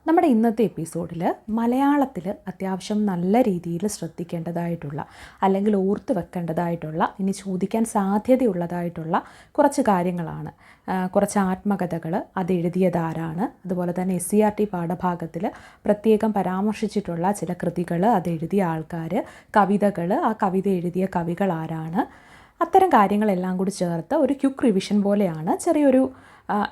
നമ്മുടെ ഇന്നത്തെ എപ്പിസോഡിൽ മലയാളത്തിൽ അത്യാവശ്യം നല്ല രീതിയിൽ ശ്രദ്ധിക്കേണ്ടതായിട്ടുള്ള അല്ലെങ്കിൽ ഓർത്ത് വെക്കേണ്ടതായിട്ടുള്ള ഇനി ചോദിക്കാൻ സാധ്യതയുള്ളതായിട്ടുള്ള കുറച്ച് കാര്യങ്ങളാണ്. കുറച്ച് ആത്മകഥകൾ അത് എഴുതിയതാരാണ്, അതുപോലെ തന്നെ SCERT പാഠഭാഗത്തിൽ പ്രത്യേകം പരാമർശിച്ചിട്ടുള്ള ചില കൃതികൾ അത് എഴുതിയ ആൾക്കാർ, കവിതകൾ, ആ കവിത എഴുതിയ കവികൾ ആരാണ്, അത്തരം കാര്യങ്ങളെല്ലാം കൂടി ചേർത്ത് ഒരു ക്വിക്ക് റിവിഷൻ പോലെയാണ്. ചെറിയൊരു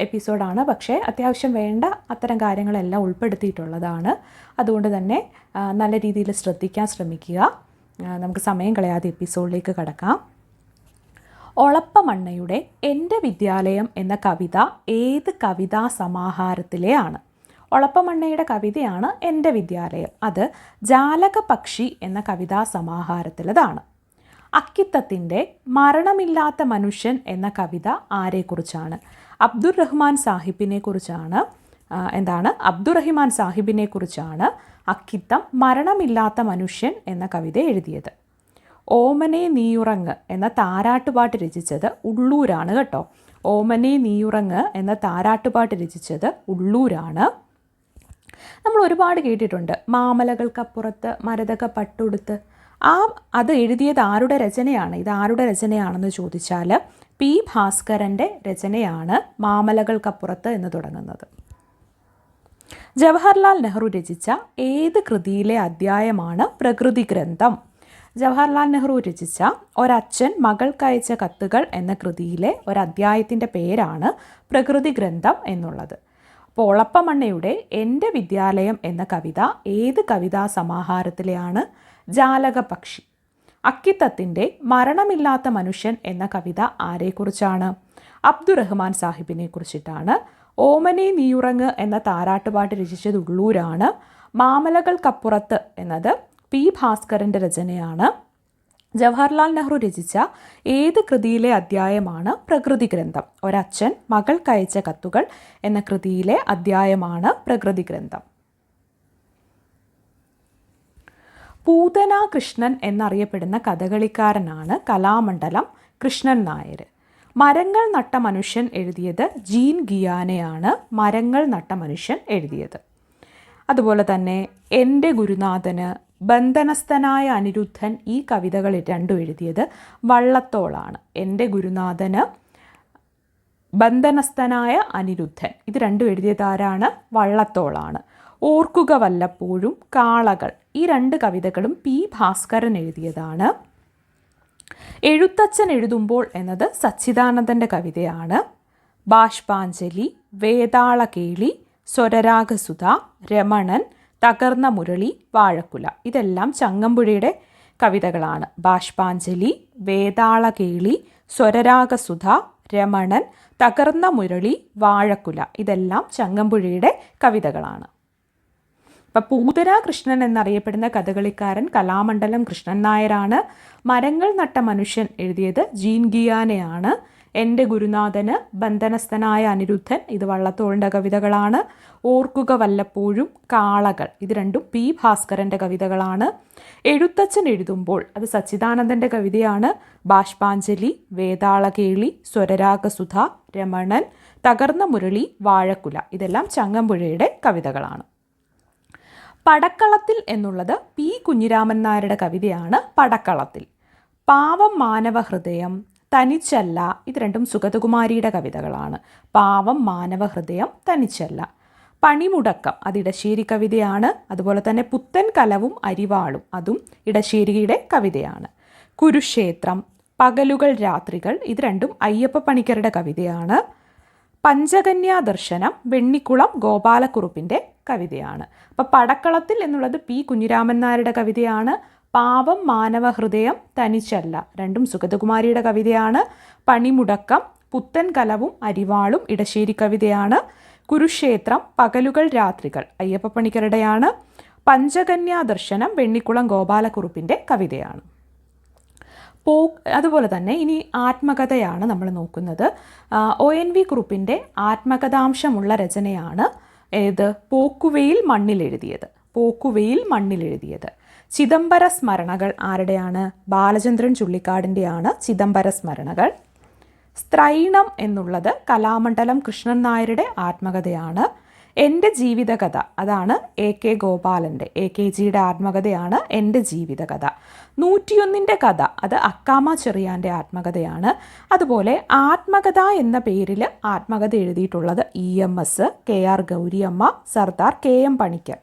എപ്പിസോഡാണ്, പക്ഷേ അത്യാവശ്യം വേണ്ട അത്തരം കാര്യങ്ങളെല്ലാം ഉൾപ്പെടുത്തിയിട്ടുള്ളതാണ്. അതുകൊണ്ട് തന്നെ നല്ല രീതിയിൽ ശ്രദ്ധിക്കാൻ ശ്രമിക്കുക. നമുക്ക് സമയം കളയാതെ എപ്പിസോഡിലേക്ക് കടക്കാം. ഒളപ്പമണ്ണയുടെ എൻ്റെ വിദ്യാലയം എന്ന കവിത ഏത് കവിതാ സമാഹാരത്തിലെയാണ്? ഒളപ്പമണ്ണയുടെ കവിതയാണ് എൻ്റെ വിദ്യാലയം. അത് ജാലകപക്ഷി എന്ന കവിതാ സമാഹാരത്തിലതാണ്. അക്കിത്തത്തിൻ്റെ മരണമില്ലാത്ത മനുഷ്യൻ എന്ന കവിത ആരെക്കുറിച്ചാണ്? അബ്ദുറഹ്മാൻ സാഹിബിനെ കുറിച്ചാണ്. അബ്ദുറഹിമാൻ സാഹിബിനെ കുറിച്ചാണ് അക്കിത്തം മരണമില്ലാത്ത മനുഷ്യൻ എന്ന കവിത എഴുതിയത്. ഓമനെ നീയുറങ്ങ് എന്ന താരാട്ടുപാട്ട് രചിച്ചത് ഉള്ളൂരാണ് കേട്ടോ. ഓമനെ നീയുറങ്ങ് എന്ന താരാട്ടുപാട്ട് രചിച്ചത് ഉള്ളൂരാണ്. നമ്മൾ ഒരുപാട് കേട്ടിട്ടുണ്ട്, മാമലകൾക്കപ്പുറത്ത് മരതക പട്ടുടുത്ത്. അത് എഴുതിയത് ആരുടെ രചനയാണ്? ഇത് ആരുടെ രചനയാണെന്ന് ചോദിച്ചാൽ P. ഭാസ്കരൻ്റെ രചനയാണ് മാമലകൾക്കപ്പുറത്ത് എന്ന് തുടങ്ങുന്നത്. ജവഹർലാൽ നെഹ്റു രചിച്ച ഏത് കൃതിയിലെ അധ്യായമാണ് പ്രകൃതി ഗ്രന്ഥം? ജവഹർലാൽ നെഹ്റു രചിച്ച ഒരച്ഛൻ മകൾക്കയച്ച കത്തുകൾ എന്ന കൃതിയിലെ ഒരധ്യായത്തിൻ്റെ പേരാണ് പ്രകൃതി ഗ്രന്ഥം എന്നുള്ളത്. അപ്പോൾ ഒളപ്പമണ്ണയുടെ എൻ്റെ വിദ്യാലയം എന്ന കവിത ഏത് കവിതാ സമാഹാരത്തിലെയാണ്? ജാലകപക്ഷി. അക്കിത്തത്തിൻ്റെ മരണമില്ലാത്ത മനുഷ്യൻ എന്ന കവിത ആരെക്കുറിച്ചാണ്? അബ്ദുറഹ്മാൻ സാഹിബിനെ കുറിച്ചിട്ടാണ്. ഓമനെ നീയുറങ്ങ് എന്ന താരാട്ടുപാട്ട് രചിച്ചത് ഉള്ളൂരാണ്. മാമലകൾക്കപ്പുറത്ത് എന്നത് P. ഭാസ്കരൻ്റെ രചനയാണ്. ജവഹർലാൽ നെഹ്റു രചിച്ച ഏത് കൃതിയിലെ അധ്യായമാണ് പ്രകൃതി ഗ്രന്ഥം? ഒരച്ഛൻ മകൾക്കയച്ച കത്തുകൾ എന്ന കൃതിയിലെ അധ്യായമാണ് പ്രകൃതി ഗ്രന്ഥം. പൂതന കൃഷ്ണൻ എന്നറിയപ്പെടുന്ന കഥകളിക്കാരനാണ് കലാമണ്ഡലം കൃഷ്ണൻ നായർ. മരങ്ങൾ നട്ട മനുഷ്യൻ എഴുതിയത് ജീൻ ഗിയാനെയാണ്. മരങ്ങൾ നട്ട മനുഷ്യൻ എഴുതിയത്. അതുപോലെ തന്നെ എൻ്റെ ഗുരുനാഥന്, ബന്ധനസ്ഥനായ അനിരുദ്ധൻ, ഈ കവിതകൾ രണ്ടും എഴുതിയത് വള്ളത്തോളാണ്. എൻ്റെ ഗുരുനാഥന്, ബന്ധനസ്ഥനായ അനിരുദ്ധൻ, ഇത് രണ്ടും എഴുതിയത് ആരാണ്? വള്ളത്തോളാണ്. ഓർക്കുക വല്ലപ്പോഴും, കാളകൾ, ഈ രണ്ട് കവിതകളും P. ഭാസ്കരൻ എഴുതിയതാണ്. എഴുത്തച്ഛൻ എഴുതുമ്പോൾ എന്നത് സച്ചിദാനന്ദൻ്റെ കവിതയാണ്. ബാഷ്പാഞ്ജലി, വേതാളകേളി, സ്വരരാഗസുധ, രമണൻ, തകർന്ന മുരളി, വാഴക്കുല, ഇതെല്ലാം ചങ്ങമ്പുഴയുടെ കവിതകളാണ്. ബാഷ്പാഞ്ജലി, വേതാളകേളി, സ്വരരാഗസുധ, രമണൻ, തകർന്ന മുരളി, വാഴക്കുല, ഇതെല്ലാം ചങ്ങമ്പുഴയുടെ കവിതകളാണ്. അപ്പം പൂതന കൃഷ്ണൻ എന്നറിയപ്പെടുന്ന കഥകളിക്കാരൻ കലാമണ്ഡലം കൃഷ്ണൻ നായരാണ്. മരങ്ങൾ നട്ട മനുഷ്യൻ എഴുതിയത് ജീൻ ഗിയാനെയാണ്. എൻ്റെ ഗുരുനാഥന്, ബന്ധനസ്ഥനായ അനിരുദ്ധൻ, ഇത് വള്ളത്തോളിൻ്റെ കവിതകളാണ്. ഓർക്കുക വല്ലപ്പോഴും, കാളകൾ, ഇത് രണ്ടും P. ഭാസ്കരൻ്റെ കവിതകളാണ്. എഴുത്തച്ഛൻ എഴുതുമ്പോൾ, അത് സച്ചിദാനന്ദൻ്റെ കവിതയാണ്. ബാഷ്പാഞ്ജലി, വേതാളകേളി, സ്വരരാഗസുധ, രമണൻ, തകർന്ന മുരളി, വാഴക്കുല, ഇതെല്ലാം ചങ്ങമ്പുഴയുടെ കവിതകളാണ്. പടക്കളത്തിൽ എന്നുള്ളത് P. കുഞ്ഞിരാമൻ നായരുടെ കവിതയാണ്. പടക്കളത്തിൽ. പാവം മാനവ ഹൃദയം, തനിച്ചല്ല, ഇത് രണ്ടും സുഗതകുമാരിയുടെ കവിതകളാണ്. പാവം മാനവ ഹൃദയം, തനിച്ചല്ല. പണിമുടക്കം, അത് ഇടശ്ശേരി കവിതയാണ്. അതുപോലെ തന്നെ പുത്തൻ കലവും അരിവാളും, അതും ഇടശ്ശേരിയുടെ കവിതയാണ്. കുരുക്ഷേത്രം, പകലുകൾ രാത്രികൾ, ഇത് രണ്ടും അയ്യപ്പ പണിക്കരുടെ കവിതയാണ്. പഞ്ചകന്യാ ദർശനം, വെണ്ണിക്കുളം ഗോപാലക്കുറുപ്പിൻ്റെ കവിതയാണ്. അപ്പോൾ പടക്കളത്തിൽ എന്നുള്ളത് P. കുഞ്ഞിരാമൻ നായരുടെ കവിതയാണ്. പാവം മാനവ ഹൃദയം, തനിച്ചല്ല, രണ്ടും സുഗതകുമാരിയുടെ കവിതയാണ്. പണിമുടക്കം, പുത്തൻ കലവും അരിവാളും, ഇടശ്ശേരി കവിതയാണ്. കുരുക്ഷേത്രം, പകലുകൾ രാത്രികൾ, അയ്യപ്പ പണിക്കരുടെയാണ്. പഞ്ചകന്യാ ദർശനം, വെണ്ണിക്കുളം ഗോപാലക്കുറുപ്പിൻ്റെ കവിതയാണ്. അതുപോലെ തന്നെ ഇനി ആത്മകഥയാണ് നമ്മൾ നോക്കുന്നത്. ONV കുറുപ്പിൻ്റെ ആത്മകഥാംശമുള്ള രചനയാണ് ഏത്? പോക്കുവെയിൽ മണ്ണിലെഴുതിയത്. പോക്കുവെയിൽ മണ്ണിലെഴുതിയത്. ചിദംബര സ്മരണകൾ ആരുടെയാണ്? ബാലചന്ദ്രൻ ചുള്ളിക്കാടിൻ്റെയാണ് ചിദംബര സ്മരണകൾ. സ്ത്രൈണം എന്നുള്ളത് കലാമണ്ഡലം കൃഷ്ണൻ നായരുടെ ആത്മകഥയാണ്. എൻ്റെ ജീവിതകഥ അതാണ് AK ഗോപാലൻ്റെ AKGയുടെ ആത്മകഥയാണ് എൻ്റെ ജീവിതകഥ. 101 കഥ അത് അക്കാമ ചെറിയാൻ്റെ ആത്മകഥയാണ്. അതുപോലെ ആത്മകഥ എന്ന പേരിൽ ആത്മകഥ എഴുതിയിട്ടുള്ളത് EMS, KR Gouriamma, Sardar KM Panicker.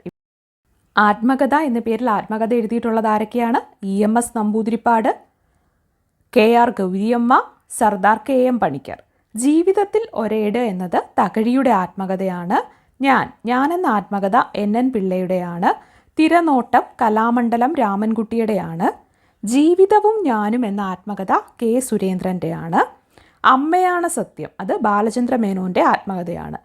ആത്മകഥ എന്ന പേരിൽ ആത്മകഥ എഴുതിയിട്ടുള്ളത് ആരൊക്കെയാണ്? EMS Namboodiripad, KR Gouriamma, Sardar KM Panicker. ജീവിതത്തിൽ ഒരേട് എന്നത് തകഴിയുടെ ആത്മകഥയാണ്. ഞാൻ എന്ന ആത്മകഥ NN പിള്ളയുടെയാണ്. തിരനോട്ടം കലാമണ്ഡലം രാമൻകുട്ടിയുടെയാണ്. ജീവിതവും ഞാനും എന്ന ആത്മകഥ K സുരേന്ദ്രൻ്റെയാണ്. അമ്മയാണ് സത്യം അത് ബാലചന്ദ്ര മേനോൻ്റെ ആത്മകഥയാണ്.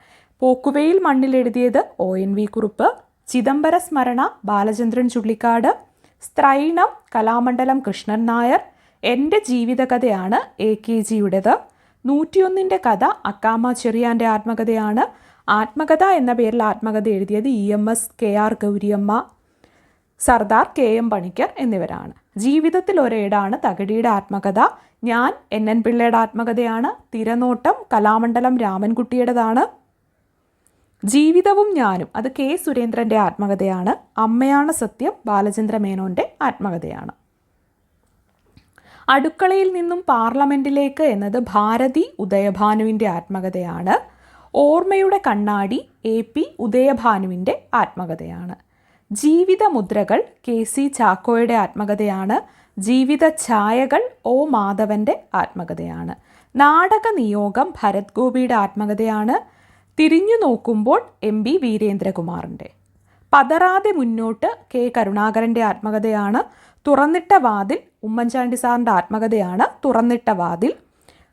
പോക്കുവെയിൽ മണ്ണിലെഴുതിയത് ONV കുറുപ്പ്. ചിദംബര സ്മരണ ബാലചന്ദ്രൻ ചുള്ളിക്കാട്. സ്ത്രൈണം കലാമണ്ഡലം കൃഷ്ണൻ നായർ. എൻ്റെ ജീവിതകഥയാണ് AKGയുടേത്. 101 കഥ അക്കാമ ചെറിയാൻ്റെ ആത്മകഥയാണ്. ആത്മകഥ എന്ന പേരിൽ ആത്മകഥ എഴുതിയത് EMS, KR Gouriamma, Sardar KM Panicker എന്നിവരാണ്. ജീവിതത്തിൽ ഒരേടാണ് തകഴിയുടെ ആത്മകഥ. ഞാൻ NN പിള്ളയുടെ ആത്മകഥയാണ്. തിരനോട്ടം കലാമണ്ഡലം രാമൻകുട്ടിയുടേതാണ്. ജീവിതവും ഞാനും അത് K സുരേന്ദ്രൻ്റെ ആത്മകഥയാണ്. അമ്മയാണ് സത്യം ബാലചന്ദ്ര മേനോൻ്റെ ആത്മകഥയാണ്. അടുക്കളയിൽ നിന്നും പാർലമെൻറ്റിലേക്ക് എന്നത് ഭാരതി ഉദയഭാനുവിൻ്റെ ആത്മകഥയാണ്. ഓർമ്മയുടെ കണ്ണാടി AP ഉദയഭാനുവിൻ്റെ ആത്മകഥയാണ്. ജീവിതമുദ്രകൾ KC ചാക്കോയുടെ ആത്മകഥയാണ്. ജീവിത ഛായകൾ O മാധവൻ്റെ ആത്മകഥയാണ്. നാടക നിയോഗം ഭരത് ഗോപിയുടെ ആത്മകഥയാണ്. തിരിഞ്ഞു നോക്കുമ്പോൾ MB വീരേന്ദ്രകുമാറിൻ്റെ. പതറാതെ മുന്നോട്ട് K കരുണാകരൻ്റെ ആത്മകഥയാണ്. തുറന്നിട്ട വാതിൽ ഉമ്മൻചാണ്ടി സാറിൻ്റെ ആത്മകഥയാണ്. തുറന്നിട്ട വാതിൽ.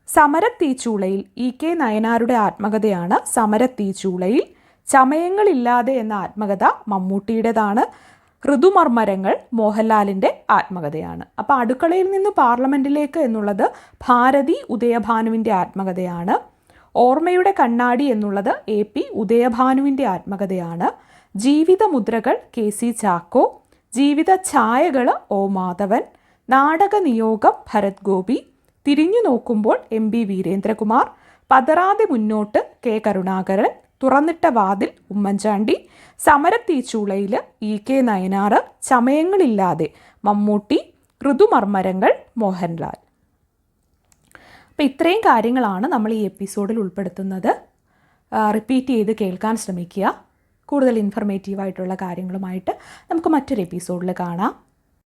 സമരത്തീച്ചൂളയിൽ EK നയനാരുടെ ആത്മകഥയാണ്. സമരത്തീച്ചൂളയിൽ. ചമയങ്ങളില്ലാതെ എന്ന ആത്മകഥ മമ്മൂട്ടിയുടേതാണ്. ഋതുമർമരങ്ങൾ മോഹൻലാലിൻ്റെ ആത്മകഥയാണ്. അപ്പോൾ അടുക്കളയിൽ നിന്ന് പാർലമെൻറ്റിലേക്ക് എന്നുള്ളത് ഭാരതി ഉദയഭാനുവിൻ്റെ ആത്മകഥയാണ്. ഓർമ്മയുടെ കണ്ണാടി എന്നുള്ളത് AP ഉദയഭാനുവിൻ്റെ ആത്മകഥയാണ്. ജീവിതമുദ്രകൾ KC ചാക്കോ. ജീവിത ഛായകൾ O മാധവൻ. നാടക നിയോഗം ഭരത് ഗോപി. തിരിഞ്ഞു നോക്കുമ്പോൾ MB വീരേന്ദ്രകുമാർ. പതറാതെ മുന്നോട്ട് K കരുണാകരൻ. തുറന്നിട്ട വാതിൽ ഉമ്മൻചാണ്ടി. സമരത്തീച്ചൂളയിൽ EK നയനാർ. ചമയങ്ങളില്ലാതെ മമ്മൂട്ടി. ഋതുമർമരങ്ങൾ മോഹൻലാൽ. അപ്പോൾ ഇത്രയും കാര്യങ്ങളാണ് നമ്മൾ ഈ എപ്പിസോഡിൽ ഉൾപ്പെടുത്തുന്നത്. റിപ്പീറ്റ് ചെയ്ത് കേൾക്കാൻ ശ്രമിക്കുക. കൂടുതൽ ഇൻഫർമേറ്റീവായിട്ടുള്ള കാര്യങ്ങളുമായിട്ട് നമുക്ക് മറ്റൊരു എപ്പിസോഡിൽ കാണാം.